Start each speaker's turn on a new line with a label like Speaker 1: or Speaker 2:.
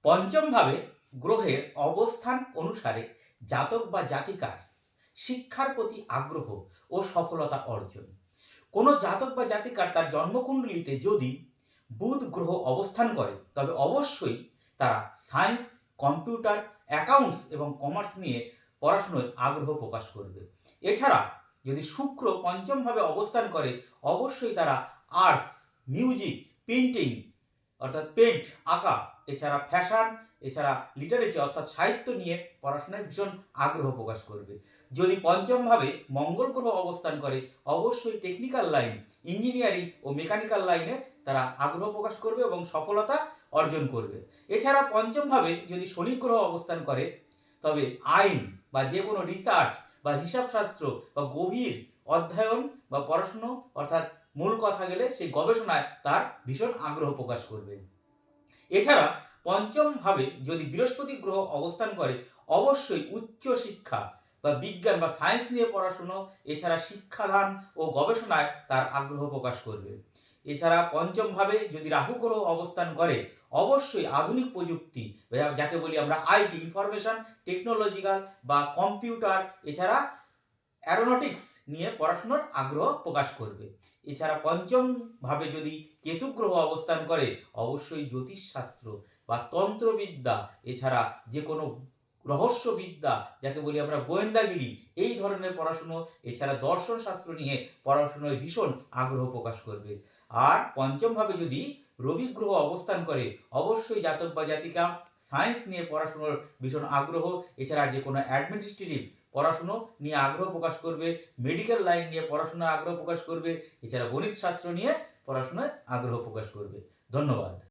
Speaker 1: পঞ্চম ভাবে গ্রহের অবস্থান অনুসারে জাতক বা জাতিকার শিক্ষার প্রতি আগ্রহ ও সফলতা অর্জন। কোনো জাতক বা জাতিকার তার জন্মকুণ্ডলিতে যদি বুধ গ্রহ অবস্থান করে তবে অবশ্যই তারা সায়েন্স, কম্পিউটার, অ্যাকাউন্টস এবং কমার্স নিয়ে পড়াশুনোয় আগ্রহ প্রকাশ করবে। এছাড়া যদি শুক্র পঞ্চম ভাবে অবস্থান করে অবশ্যই তারা আর্টস, মিউজিক, পেন্টিং অর্থাৎ পেন্ট, আঁকা, এছাড়া ফ্যাশন, এছাড়া লিটারেচার অর্থাৎ সাহিত্য নিয়ে পড়াশোনায় ভীষণ আগ্রহ প্রকাশ করবে। যদি পঞ্চম ভাবে মঙ্গল গ্রহ অবস্থান করে অবশ্যই টেকনিক্যাল লাইন, ইঞ্জিনিয়ারিং ও মেকানিক্যাল লাইনে তারা আগ্রহ প্রকাশ করবে এবং সফলতা অর্জন করবে। এছাড়া পঞ্চম ভাবে যদি শনি গ্রহ অবস্থান করে তবে আইন বা যে কোনো রিসার্চ বা হিসাবশাস্ত্র বা গভীর অধ্যয়ন বা পড়াশুনো অর্থাৎ মূল কথা গেলে সেই গবেষণায় তার ভীষণ আগ্রহ প্রকাশ করবে। এছাড়া পঞ্চম ভাবে যদি বৃহস্পতি গ্রহ অবস্থান করে অবশ্যই উচ্চ শিক্ষা বা বিজ্ঞান বা সায়েন্স নিয়ে পড়াশুনো, এছাড়া শিক্ষাদান ও গবেষণায় তার আগ্রহ প্রকাশ করবে। এছাড়া পঞ্চম ভাবে যদি রাহু গ্রহ অবস্থান করে অবশ্যই আধুনিক প্রযুক্তি যাকে বলি আমরা আইটি, ইনফরমেশন টেকনোলজিক্যাল বা কম্পিউটার, এছাড়া অ্যারোনটিক্স নিয়ে পড়াশোনার আগ্রহ প্রকাশ করবে। এছাড়া পঞ্চম ভাবে যদি কেতু গ্রহ অবস্থান করে অবশ্যই জ্যোতিষশাস্ত্র বা তন্ত্রবিদ্যা, এছাড়া যে কোনো রহস্যবিদ্যা যাকে বলি আমরা গোয়েন্দাগিরি, এই ধরনের পড়াশুনো, এছাড়া দর্শন শাস্ত্র নিয়ে পড়াশোনায় ভীষণ আগ্রহ প্রকাশ করবে। আর পঞ্চম ভাবে যদি রবি গ্রহ অবস্থান করে অবশ্যই জাতক বা জাতিকা সায়েন্স নিয়ে পড়াশোনার ভীষণ আগ্রহ, এছাড়া যে কোনো অ্যাডমিনিস্ট্রেটিভ পড়াশুনো নিয়ে আগ্রহ প্রকাশ করবে, মেডিকেল লাইন নিয়ে পড়াশোনায় আগ্রহ প্রকাশ করবে, এছাড়া গণিত শাস্ত্র নিয়ে পড়াশোনায় আগ্রহ প্রকাশ করবে। ধন্যবাদ।